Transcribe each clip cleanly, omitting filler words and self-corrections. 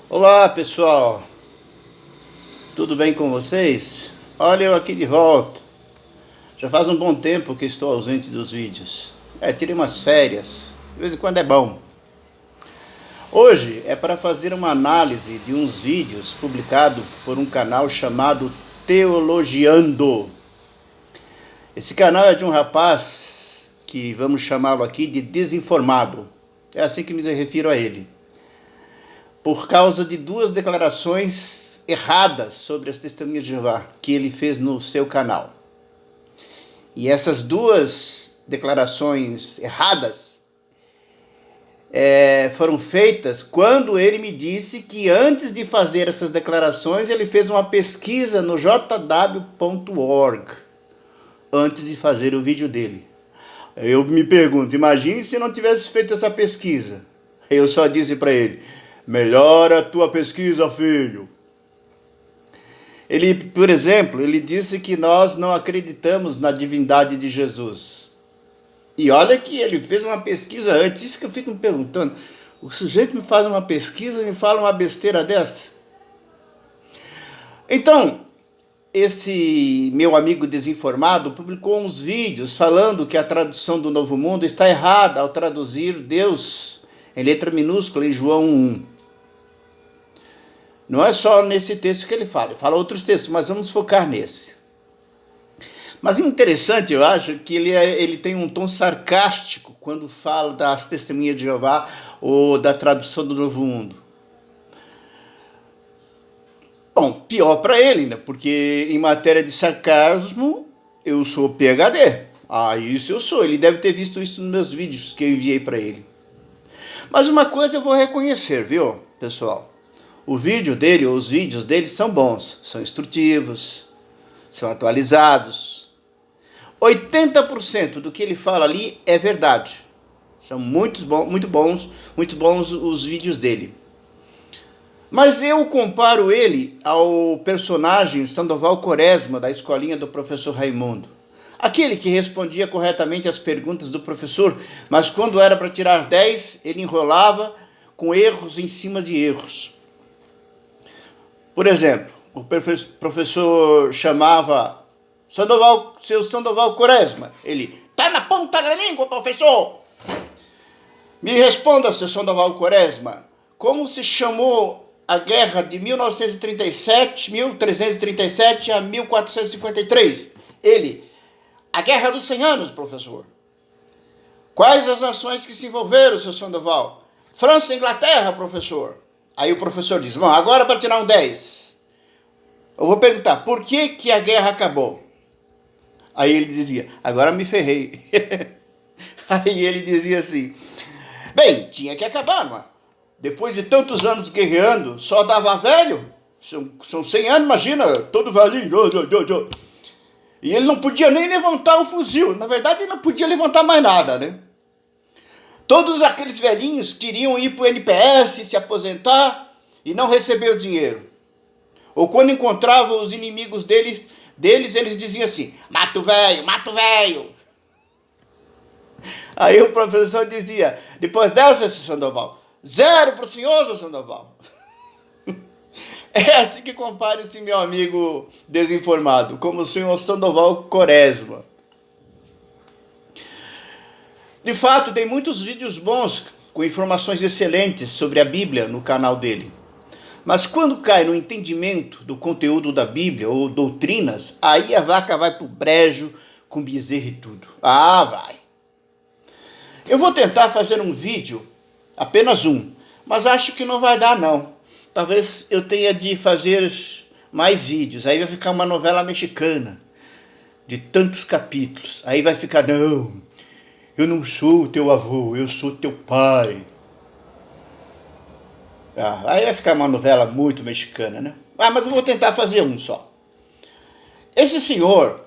Olá pessoal, tudo bem com vocês? Olha eu aqui de volta. Já faz um bom tempo que estou ausente dos vídeos. Tirei umas férias, de vez em quando é bom. Hoje é para fazer uma análise de uns vídeos publicados por um canal chamado Teologiando. Esse canal é de um rapaz que vamos chamá-lo aqui de desinformado. É assim que me refiro a ele. Por causa de duas declarações erradas sobre as testemunhas de Jeová que ele fez no seu canal. E essas duas declarações erradas foram feitas quando ele me disse que antes de fazer essas declarações ele fez uma pesquisa no jw.org antes de fazer o vídeo dele. Eu me pergunto, imagine se não tivesse feito essa pesquisa. Eu só disse para ele: melhora a tua pesquisa, filho. Ele, por exemplo, ele disse que nós não acreditamos na divindade de Jesus. E olha que ele fez uma pesquisa antes, isso que eu fico me perguntando. O sujeito me faz uma pesquisa e me fala uma besteira dessa. Então, esse meu amigo desinformado publicou uns vídeos falando que a tradução do Novo Mundo está errada ao traduzir Deus em letra minúscula em João 1. Não é só nesse texto que ele fala outros textos, mas vamos focar nesse. Mas interessante, eu acho, que ele tem um tom sarcástico quando fala das testemunhas de Jeová ou da tradução do Novo Mundo. Bom, pior para ele, né? Porque em matéria de sarcasmo, eu sou PhD. Isso eu sou. Ele deve ter visto isso nos meus vídeos que eu enviei para ele. Mas uma coisa eu vou reconhecer, viu, pessoal? O vídeo dele, ou os vídeos dele são bons, são instrutivos, são atualizados. 80% do que ele fala ali é verdade. São muito bons os vídeos dele. Mas eu comparo ele ao personagem Sandoval Quaresma, da escolinha do professor Raimundo. Aquele que respondia corretamente às perguntas do professor, mas quando era para tirar 10, ele enrolava com erros em cima de erros. Por exemplo, o professor chamava seu Sandoval Quaresma. Ele, tá na ponta da língua, professor! Me responda, seu Sandoval Quaresma, como se chamou a guerra de 1337 a 1453? Ele, a Guerra dos 100 Anos, professor. Quais as nações que se envolveram, seu Sandoval? França e Inglaterra, professor. Aí o professor diz, bom, agora para tirar um 10. Eu vou perguntar, por que a guerra acabou? Aí ele dizia, agora me ferrei. Aí ele dizia assim, bem, tinha que acabar, não é? Depois de tantos anos guerreando, só dava velho. São 100 anos, imagina, todo velhinho. E ele não podia nem levantar o fuzil. Na verdade, ele não podia levantar mais nada, né? Todos aqueles velhinhos queriam ir para o NPS, se aposentar e não receber o dinheiro. Ou quando encontravam os inimigos deles, eles diziam assim, mata o velho, mata o velho. Aí o professor dizia, depois dessa, Sandoval, 0 para o senhor, seu Sandoval. É assim que compara esse meu amigo desinformado, como o senhor Sandoval Quaresma. De fato, tem muitos vídeos bons, com informações excelentes sobre a Bíblia no canal dele. Mas quando cai no entendimento do conteúdo da Bíblia ou doutrinas, aí a vaca vai pro brejo com bezerro e tudo. Vai. Eu vou tentar fazer um vídeo, apenas um, mas acho que não vai dar não. Talvez eu tenha de fazer mais vídeos, aí vai ficar uma novela mexicana, de tantos capítulos. Aí vai ficar, não, eu não sou teu avô, eu sou teu pai. Aí vai ficar uma novela muito mexicana, né? Mas eu vou tentar fazer um só. Esse senhor,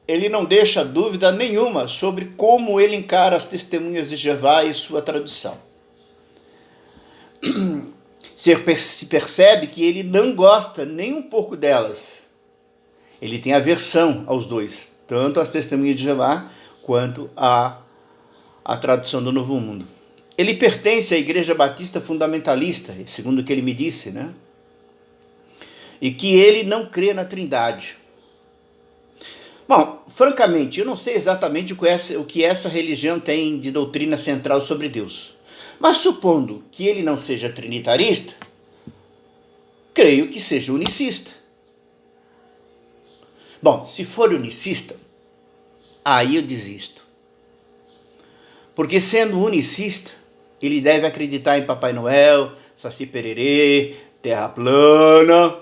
ele não deixa dúvida nenhuma sobre como ele encara as testemunhas de Jeová e sua tradução. Se percebe que ele não gosta nem um pouco delas. Ele tem aversão aos dois, tanto as testemunhas de Jeová quanto a tradução do Novo Mundo. ele pertence à Igreja Batista Fundamentalista, segundo o que ele me disse, né? E que ele não crê na Trindade. Bom, francamente, eu não sei exatamente o que essa religião tem de doutrina central sobre Deus. Mas supondo que ele não seja trinitarista, creio que seja unicista. Bom, se for unicista, aí eu desisto. Porque sendo unicista, ele deve acreditar em Papai Noel, Saci Pererê, Terra plana.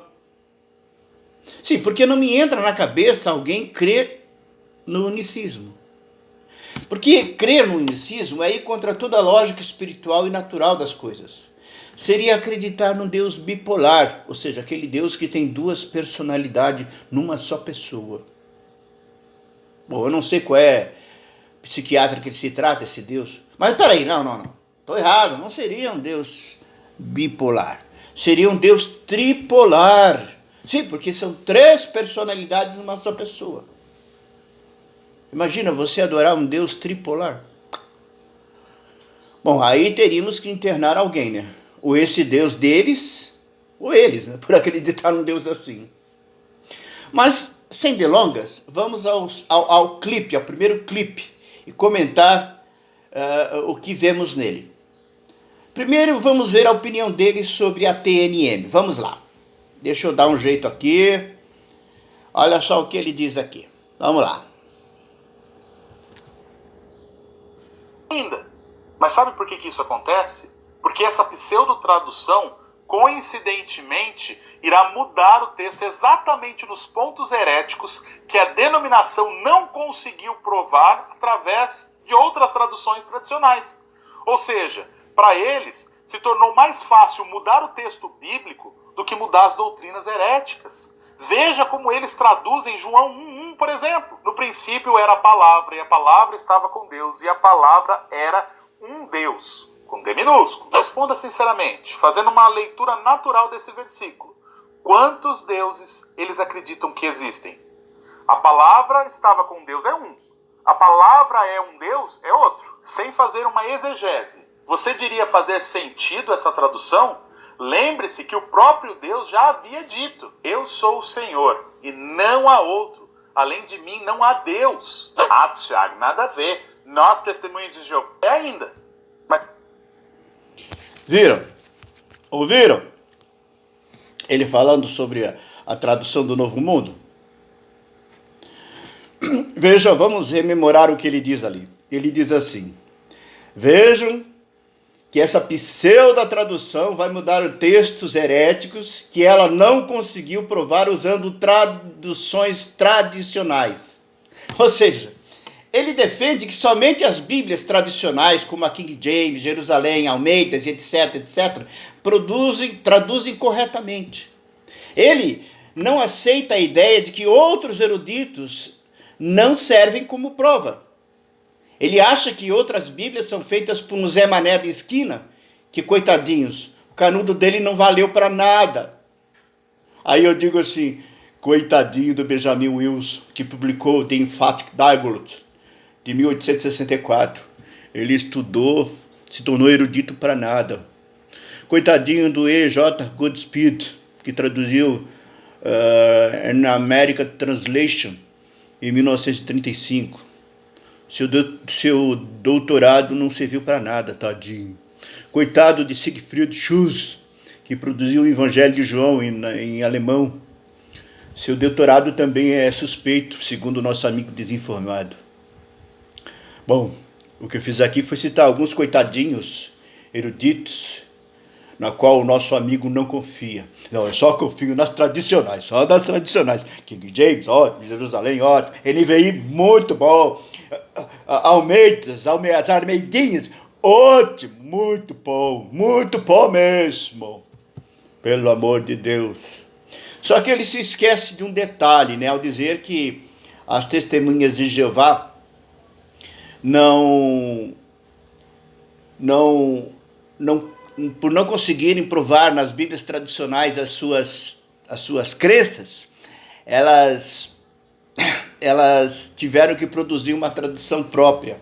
Sim, porque não me entra na cabeça alguém crer no unicismo. Porque crer no unicismo é ir contra toda a lógica espiritual e natural das coisas. Seria acreditar num Deus bipolar, ou seja, aquele Deus que tem duas personalidades numa só pessoa. Bom, eu não sei qual é psiquiatra que ele se trata, esse Deus. Mas peraí, não. Estou errado, não seria um Deus bipolar. Seria um Deus tripolar. Sim, porque são três personalidades numa só pessoa. Imagina você adorar um Deus tripolar. Bom, aí teríamos que internar alguém, né? Ou esse Deus deles, ou eles, né? Por acreditar num Deus assim. Mas, sem delongas, vamos ao clipe, ao primeiro clipe, e comentar o que vemos nele. Primeiro, vamos ver a opinião dele sobre a TNM. Vamos lá. Deixa eu dar um jeito aqui. Olha só o que ele diz aqui. Vamos lá. Ainda. Mas sabe por que isso acontece? Porque essa pseudo-tradução, coincidentemente, irá mudar o texto exatamente nos pontos heréticos que a denominação não conseguiu provar através de outras traduções tradicionais. Ou seja, para eles, se tornou mais fácil mudar o texto bíblico do que mudar as doutrinas heréticas. Veja como eles traduzem João 1:1, por exemplo. No princípio era a palavra, e a palavra estava com Deus, e a palavra era um Deus, com D minúsculo. Responda sinceramente, fazendo uma leitura natural desse versículo. Quantos deuses eles acreditam que existem? A palavra estava com Deus é um. A palavra é um Deus é outro. Sem fazer uma exegese, você diria fazer sentido essa tradução? Lembre-se que o próprio Deus já havia dito: eu sou o Senhor e não há outro. Além de mim não há Deus. Ah, Tiago, nada a ver. Nós, testemunhos de Jeová, é ainda. Mas... Viram? Ouviram? Ele falando sobre a tradução do Novo Mundo? Veja, vamos rememorar o que ele diz ali. Ele diz assim: vejam que essa pseudo-tradução vai mudar os textos heréticos que ela não conseguiu provar usando traduções tradicionais. Ou seja, ele defende que somente as Bíblias tradicionais, como a King James, Jerusalém, Almeidas, etc., traduzem corretamente. Ele não aceita a ideia de que outros eruditos não servem como prova. Ele acha que outras Bíblias são feitas por um Zé Mané da esquina, que, coitadinhos, o canudo dele não valeu para nada. Aí eu digo assim, coitadinho do Benjamin Wilson, que publicou The Emphatic Diabolus, de 1864. Ele estudou, se tornou erudito para nada. Coitadinho do E.J. Goodspeed, que traduziu An American Translation em 1935. Seu doutorado não serviu para nada, tadinho. Coitado de Siegfried Schuss, que produziu o Evangelho de João em alemão. Seu doutorado também é suspeito, segundo o nosso amigo desinformado. Bom, o que eu fiz aqui foi citar alguns coitadinhos eruditos, na qual o nosso amigo não confia. Não, eu só confio nas tradicionais, só nas tradicionais. King James, ótimo. Jerusalém, ótimo. NVI, muito bom. Almeidas, as Almeidinhas, ótimo, muito bom mesmo. Pelo amor de Deus. Só que ele se esquece de um detalhe, né? Ao dizer que as testemunhas de Jeová por não conseguirem provar nas Bíblias tradicionais as suas crenças, elas tiveram que produzir uma tradução própria.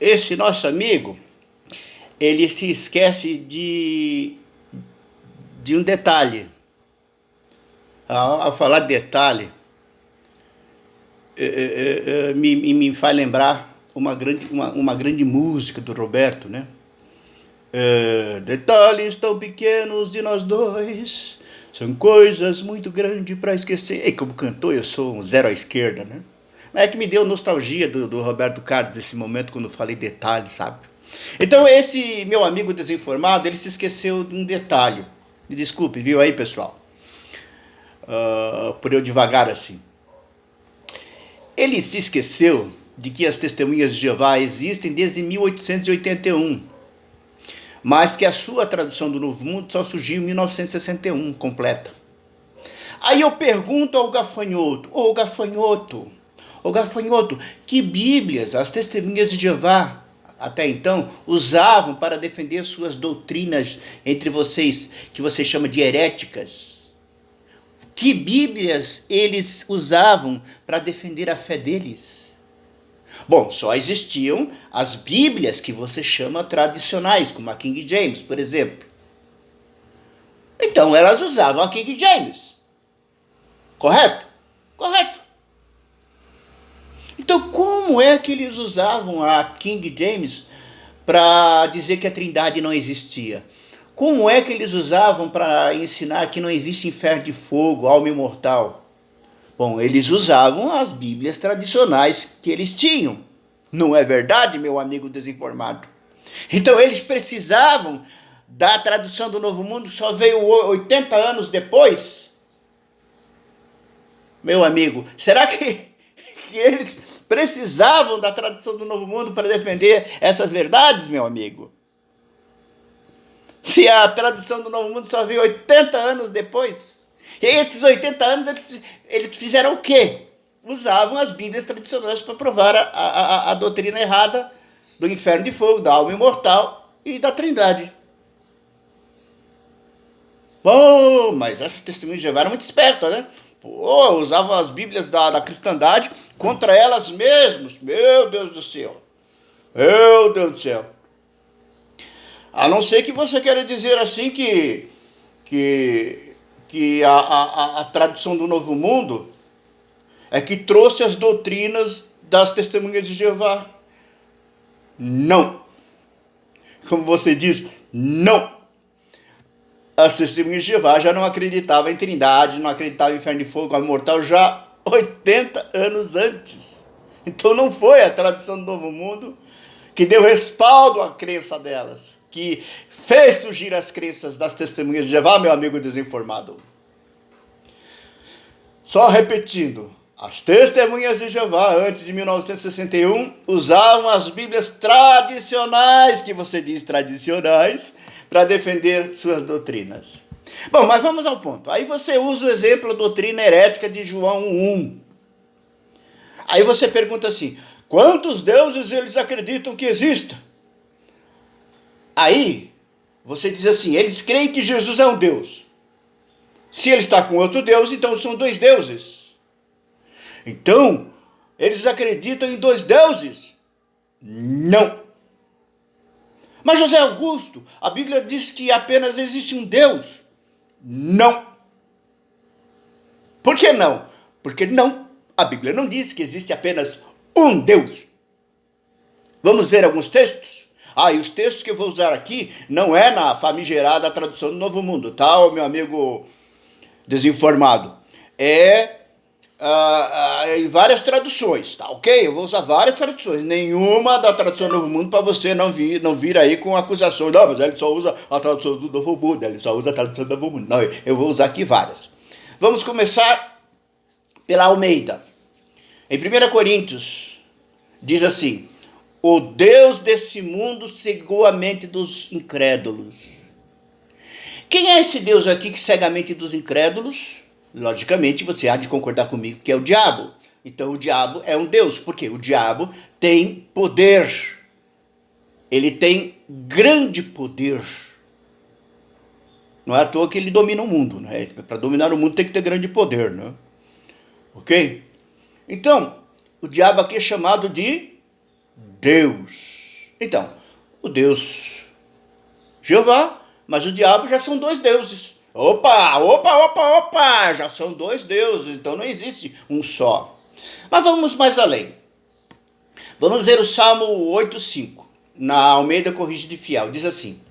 esse nosso amigo, ele se esquece de um detalhe. Ao falar de detalhe, me faz lembrar uma grande música do Roberto, né? Detalhes tão pequenos de nós dois são coisas muito grandes para esquecer. E como cantor, eu sou um zero à esquerda, né? Mas é que me deu nostalgia do Roberto Carlos nesse momento, quando eu falei detalhes, sabe? Então esse meu amigo desinformado, ele se esqueceu de um detalhe. Me desculpe, viu aí, pessoal? Por eu devagar assim. Ele se esqueceu de que as testemunhas de Jeová existem desde 1881, mas que a sua tradução do Novo Mundo só surgiu em 1961, completa. Aí eu pergunto ao gafanhoto, ô gafanhoto, que bíblias as testemunhas de Jeová, até então, usavam para defender suas doutrinas entre vocês, que vocês chamam de heréticas? Que bíblias eles usavam para defender a fé deles? Bom, só existiam as bíblias que você chama tradicionais, como a King James, por exemplo. Então elas usavam a King James. Correto? Correto. Então como é que eles usavam a King James para dizer que a Trindade não existia? Como é que eles usavam para ensinar que não existe inferno de fogo, alma imortal? Bom, eles usavam as bíblias tradicionais que eles tinham. Não é verdade, meu amigo desinformado? Então eles precisavam da tradução do Novo Mundo, só veio 80 anos depois? Meu amigo, será que eles precisavam da tradução do Novo Mundo para defender essas verdades, meu amigo? Se a tradução do Novo Mundo só veio 80 anos depois. E esses 80 anos eles fizeram o quê? Usavam as bíblias tradicionais para provar a doutrina errada do inferno de fogo, da alma imortal e da Trindade. Bom, mas essas testemunhas de Jeová eram muito espertas, né? Pô, usavam as bíblias da cristandade contra elas mesmas. Meu Deus do céu. Meu Deus do céu. A não ser que você queira dizer assim que a tradução do Novo Mundo é que trouxe as doutrinas das testemunhas de Jeová. Não. Como você diz, não. As testemunhas de Jeová já não acreditavam em Trindade, não acreditavam em inferno de fogo, alma mortal, já 80 anos antes. Então não foi a tradução do Novo Mundo que deu respaldo à crença delas, que fez surgir as crenças das testemunhas de Jeová, meu amigo desinformado. Só repetindo, as testemunhas de Jeová, antes de 1961, usavam as bíblias tradicionais, que você diz tradicionais, para defender suas doutrinas. Bom, mas vamos ao ponto. Aí você usa o exemplo da doutrina herética de João 1. Aí você pergunta assim, quantos deuses eles acreditam que existam? Aí você diz assim, eles creem que Jesus é um Deus. Se ele está com outro Deus, então são dois deuses. Então, eles acreditam em dois deuses? Não. Mas José Augusto, a Bíblia diz que apenas existe um Deus. Não. Por que não? Porque não. A Bíblia não diz que existe apenas um Deus. Vamos ver alguns textos? E os textos que eu vou usar aqui não é na famigerada tradução do Novo Mundo, tá, meu amigo desinformado? Em várias traduções, tá ok? Eu vou usar várias traduções, nenhuma da tradução do Novo Mundo para você não vir aí com acusação. Não, mas ele só usa a tradução do Novo Mundo, ele só usa a tradução do Novo Mundo. Não, eu vou usar aqui várias. Vamos começar pela Almeida. Em 1 Coríntios, diz assim, o Deus desse mundo cegou a mente dos incrédulos. Quem é esse Deus aqui que cega a mente dos incrédulos? Logicamente, você há de concordar comigo que é o diabo. Então, o diabo é um Deus. Por quê? O diabo tem poder. Ele tem grande poder. Não é à toa que ele domina o mundo, né? Para dominar o mundo tem que ter grande poder, né? Ok? Então, o diabo aqui é chamado de Deus. Então, o Deus Jeová, mas o diabo já são dois deuses. Opa, já são dois deuses, então não existe um só. Mas vamos mais além. Vamos ver o Salmo 8,5, na Almeida Corrigida e Fiel. Diz assim: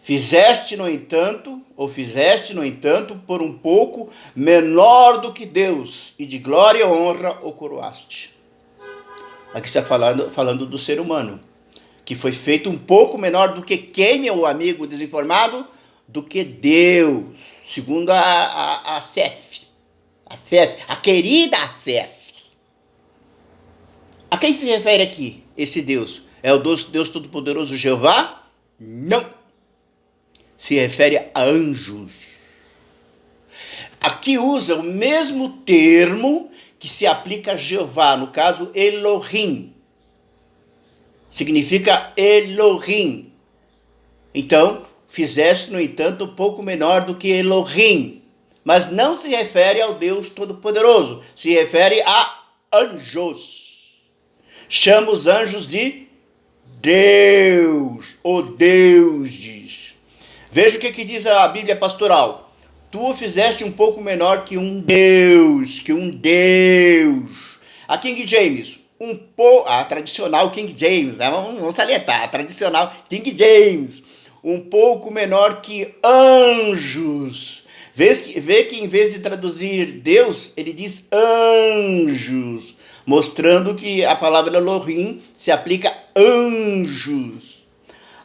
fizeste, no entanto, por um pouco menor do que Deus, e de glória e honra o coroaste. Aqui está falando do ser humano, que foi feito um pouco menor do que quem, meu amigo desinformado? Do que Deus, segundo a CEF, a querida CEF. A quem se refere aqui esse Deus? É o Deus Todo-Poderoso Jeová? Não. Se refere a anjos. Aqui usa o mesmo termo que se aplica a Jeová, no caso Elohim. Significa Elohim. Então, fizeste, no entanto, um pouco menor do que Elohim. Mas não se refere ao Deus Todo-Poderoso. Se refere a anjos. Chama os anjos de Deus, ou deuses. Veja o que diz a Bíblia Pastoral. Tu o fizeste um pouco menor que um Deus, A King James, a tradicional King James, vamos salientar, a tradicional King James, um pouco menor que anjos. Vê que em vez de traduzir Deus, ele diz anjos, mostrando que a palavra Elohim se aplica a anjos.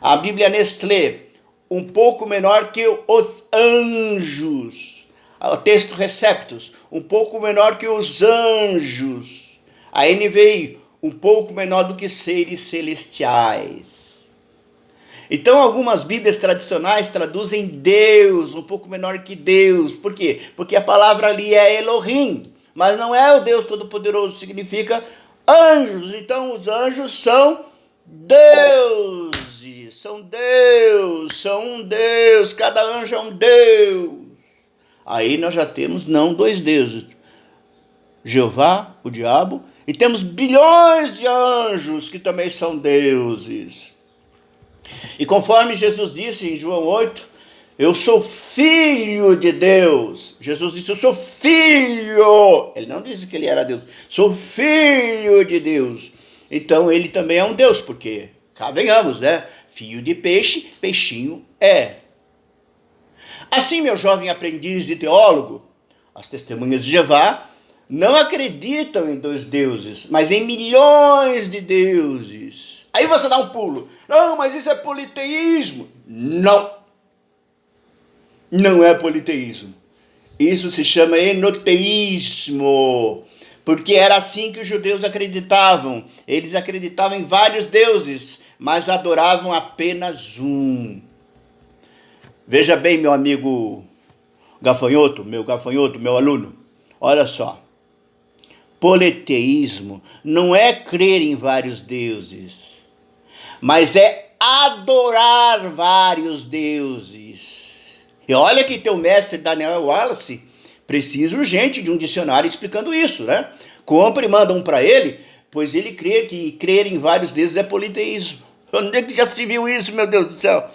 A Bíblia Nestlé, um pouco menor que os anjos. O texto Receptus, um pouco menor que os anjos. A NVI, um pouco menor do que seres celestiais. Então, algumas Bíblias tradicionais traduzem Deus, um pouco menor que Deus. Por quê? Porque a palavra ali é Elohim, mas não é o Deus Todo-Poderoso, significa anjos. Então, os anjos são deuses, são um Deus, cada anjo é um Deus. Aí nós já temos não dois deuses, Jeová, o diabo, e temos bilhões de anjos que também são deuses. E conforme Jesus disse em João 8, eu sou filho de Deus. Jesus disse, eu sou filho. Ele não disse que ele era Deus. Sou filho de Deus. Então ele também é um Deus, porque, cá venhamos, né? Filho de peixe, peixinho é. Assim, meu jovem aprendiz de teólogo, as testemunhas de Jeová não acreditam em dois deuses, mas em milhões de deuses. Aí você dá um pulo. Não, mas isso é politeísmo. Não. Não é politeísmo. Isso se chama enoteísmo. Porque era assim que os judeus acreditavam. Eles acreditavam em vários deuses, mas adoravam apenas um. Veja bem, meu amigo gafanhoto, meu aluno. Olha só. Politeísmo não é crer em vários deuses, mas é adorar vários deuses. E olha que teu mestre Daniel Wallace precisa urgente de um dicionário explicando isso, né? Compra e manda um para ele, pois ele crê que crer em vários deuses é politeísmo. Onde é que já se viu isso, meu Deus do céu?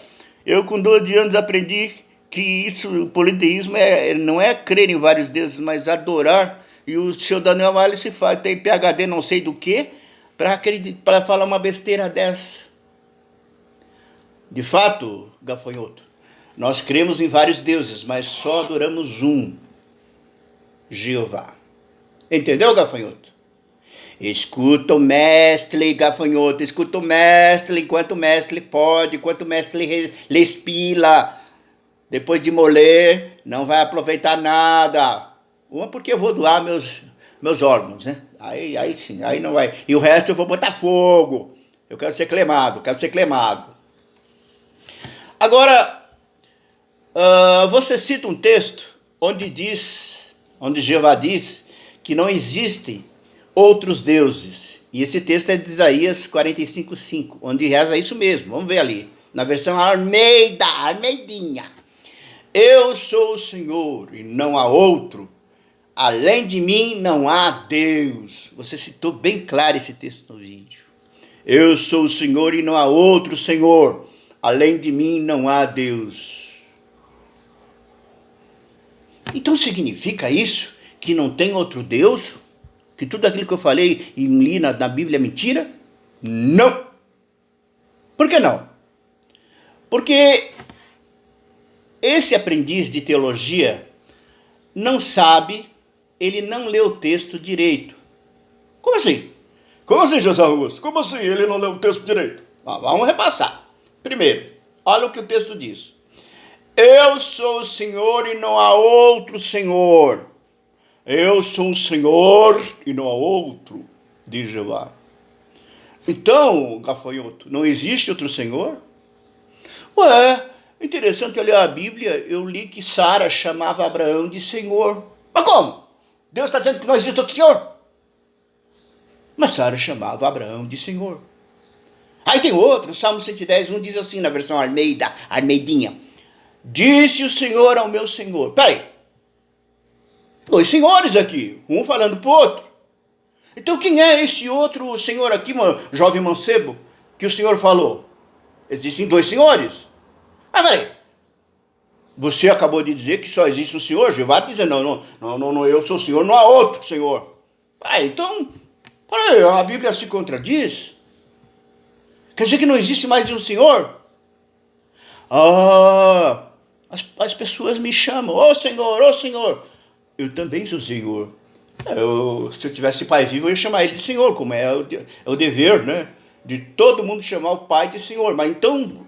Eu com 12 anos aprendi que isso, politeísmo, não é crer em vários deuses, mas adorar. E o senhor Daniel Wallace tem PhD não sei do que, para falar uma besteira dessa. De fato, gafanhoto, nós cremos em vários deuses, mas só adoramos um, Jeová. Entendeu, gafanhoto? Escuta o mestre, gafanhoto, escuta o mestre, enquanto o mestre pode, enquanto o mestre respira. Depois de moler, não vai aproveitar nada. Uma porque eu vou doar meus órgãos, né? Aí sim, aí não vai. E o resto eu vou botar fogo. Eu quero ser clemado. Agora, você cita um texto onde Jeová diz que não existem outros deuses. E esse texto é de Isaías 45:5, onde reza isso mesmo. Vamos ver ali, na versão Armeidinha. Eu sou o Senhor e não há outro. Além de mim não há Deus. Você citou bem claro esse texto no vídeo. Eu sou o Senhor e não há outro Senhor. Além de mim não há Deus. Então significa isso que não tem outro Deus? Que tudo aquilo que eu falei e li na Bíblia é mentira? Não. Por que não? Porque esse aprendiz de teologia não sabe, ele não lê o texto direito. Como assim? Como assim, José Augusto? Como assim ele não lê o texto direito? Vamos repassar. Primeiro, olha o que o texto diz. Eu sou o Senhor e não há outro Senhor. Eu sou o Senhor e não há outro, diz Jeová. Então, gafanhoto, não existe outro Senhor? Ué, interessante olhar a Bíblia, eu li que Sara chamava Abraão de Senhor. Mas como? Deus está dizendo que não existe outro Senhor? Mas Sara chamava Abraão de Senhor. Aí tem outro, o Salmo 110, diz assim na versão Almeidinha. Disse o Senhor ao meu Senhor. Peraí. 2 senhores aqui, um falando pro outro. Então quem é esse outro senhor aqui, jovem mancebo, que o Senhor falou? Existem 2 senhores. Peraí. Você acabou de dizer que só existe um Senhor. Jeová diz, não, eu sou o Senhor, não há outro Senhor. Então, peraí, a Bíblia se contradiz? Quer dizer que não existe mais de um Senhor? As pessoas me chamam, ô Senhor. Eu também sou Senhor. Se eu tivesse pai vivo, eu ia chamar ele de Senhor, como é o dever, né? De todo mundo chamar o pai de Senhor.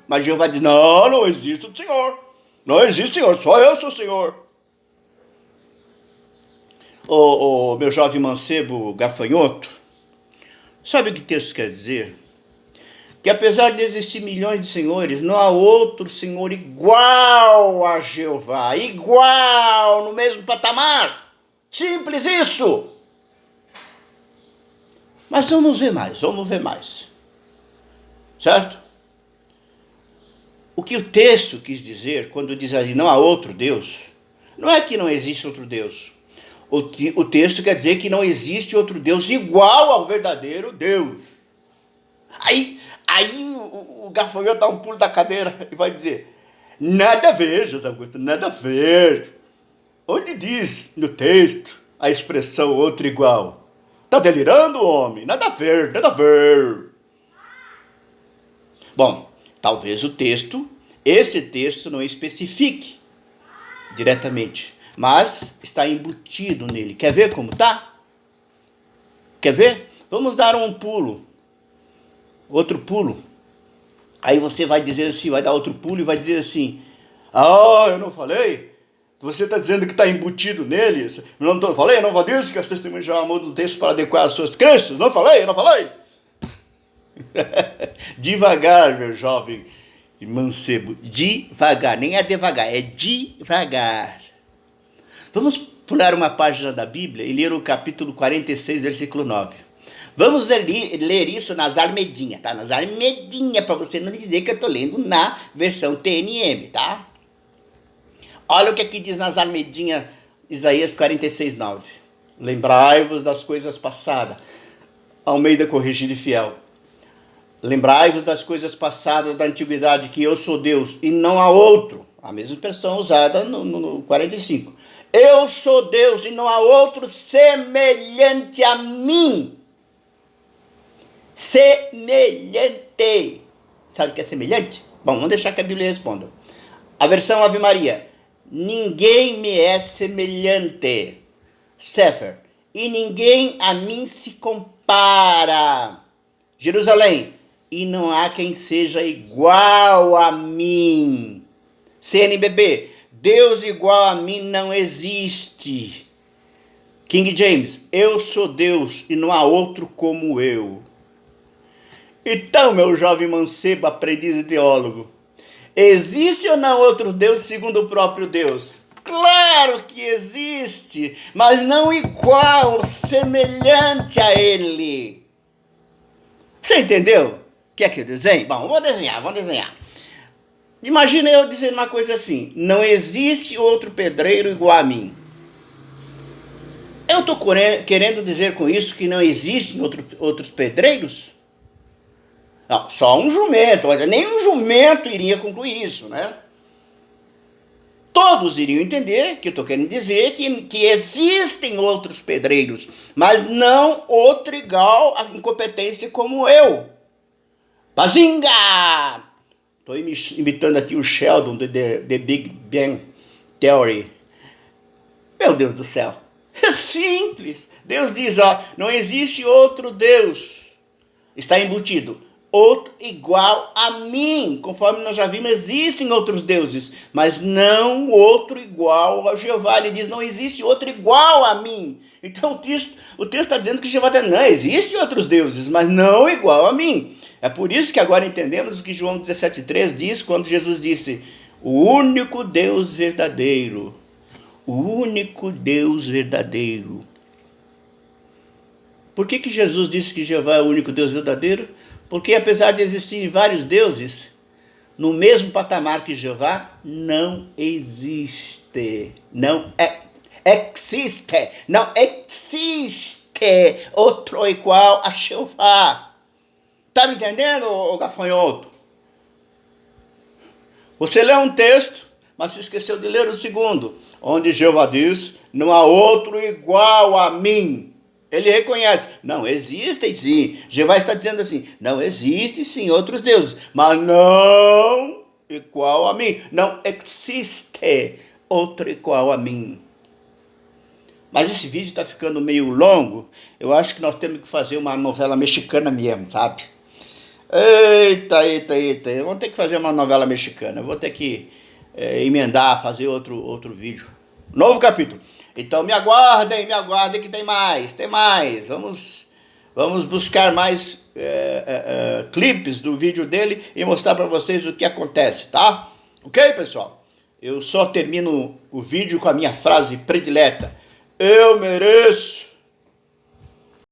Mas Jeová diz, não existe o Senhor. Não existe Senhor, só eu sou Senhor. Meu jovem mancebo gafanhoto, sabe o que o texto quer dizer? Que apesar de existir milhões de senhores, não há outro Senhor igual a Jeová, igual, no mesmo patamar. Simples isso. Mas vamos ver mais. Certo? O que o texto quis dizer, quando diz ali, não há outro Deus, não é que não existe outro Deus. O texto quer dizer que não existe outro Deus igual ao verdadeiro Deus. Aí o gafanhoto dá um pulo da cadeira e vai dizer, nada a ver, José Augusto, nada a ver. Onde diz no texto a expressão outro igual? Tá delirando, homem? Nada a ver. Bom, talvez esse texto não especifique diretamente, mas está embutido nele. Quer ver como tá? Quer ver? Vamos dar um pulo. Outro pulo. Aí você vai dizer assim, vai dar outro pulo e vai dizer assim, eu não falei? Você está dizendo que está embutido nele? Eu não disse que as testemunhas já mudam o texto para adequar as suas crenças? Não falei? Devagar, meu jovem mancebo, devagar, nem é devagar, é devagar. Vamos pular uma página da Bíblia e ler o capítulo 46, versículo 9. Vamos ler isso nas Almeidinha, tá? Nas Almeidinha, para você não dizer que eu estou lendo na versão TNM, tá? Olha o que aqui diz nas Almeidinha, Isaías 46, 9. Lembrai-vos das coisas passadas. Almeida Corrigida e Fiel. Lembrai-vos das coisas passadas da antiguidade, que eu sou Deus e não há outro. A mesma expressão usada no 45. Eu sou Deus e não há outro semelhante a mim. Semelhante. Sabe o que é semelhante? Bom, vamos deixar que a Bíblia responda. A versão Ave Maria. Ninguém me é semelhante. Sefer. E ninguém a mim se compara. Jerusalém. E não há quem seja igual a mim. CNBB. Deus igual a mim não existe. King James. Eu sou Deus e não há outro como eu. Então, meu jovem mancebo, aprendiz e teólogo, existe ou não outro Deus segundo o próprio Deus? Claro que existe, mas não igual, semelhante a ele. Você entendeu? Quer que eu desenhe? Bom, vamos desenhar. Imagina eu dizendo uma coisa assim, não existe outro pedreiro igual a mim. Eu estou querendo dizer com isso que não existem outros pedreiros? Não, só um jumento, mas nem um jumento iria concluir isso, né? Todos iriam entender que eu estou querendo dizer que existem outros pedreiros, mas não outro igual a incompetência como eu. Bazinga! Estou imitando aqui o Sheldon do The Big Bang Theory. Meu Deus do céu. É simples. Deus diz, ó, não existe outro Deus. Está embutido. Outro igual a mim. Conforme nós já vimos, existem outros deuses, mas não outro igual a Jeová. Ele diz, não existe outro igual a mim. Então o texto está dizendo que Jeová não existem outros deuses, mas não igual a mim. É por isso que agora entendemos o que João 17,3 diz, quando Jesus disse, o único Deus verdadeiro. O único Deus verdadeiro. Por que Jesus disse que Jeová é o único Deus verdadeiro? Porque apesar de existirem vários deuses, no mesmo patamar que Jeová, não existe. Não existe outro igual a Jeová. Tá me entendendo, ô gafanhoto? Você lê um texto, mas se esqueceu de ler o segundo, onde Jeová diz, não há outro igual a mim. Ele reconhece, não, existem sim. Jeová está dizendo assim, não, existem sim outros deuses, mas não igual a mim. Não existe outro igual a mim. Mas esse vídeo está ficando meio longo. Eu acho que nós temos que fazer uma novela mexicana mesmo, sabe? Eita. Vamos ter que fazer uma novela mexicana. Eu vou ter que emendar, fazer outro vídeo. Novo capítulo. Então me aguardem que tem mais. Vamos buscar mais clipes do vídeo dele e mostrar para vocês o que acontece, tá? Ok, pessoal? Eu só termino o vídeo com a minha frase predileta. Eu mereço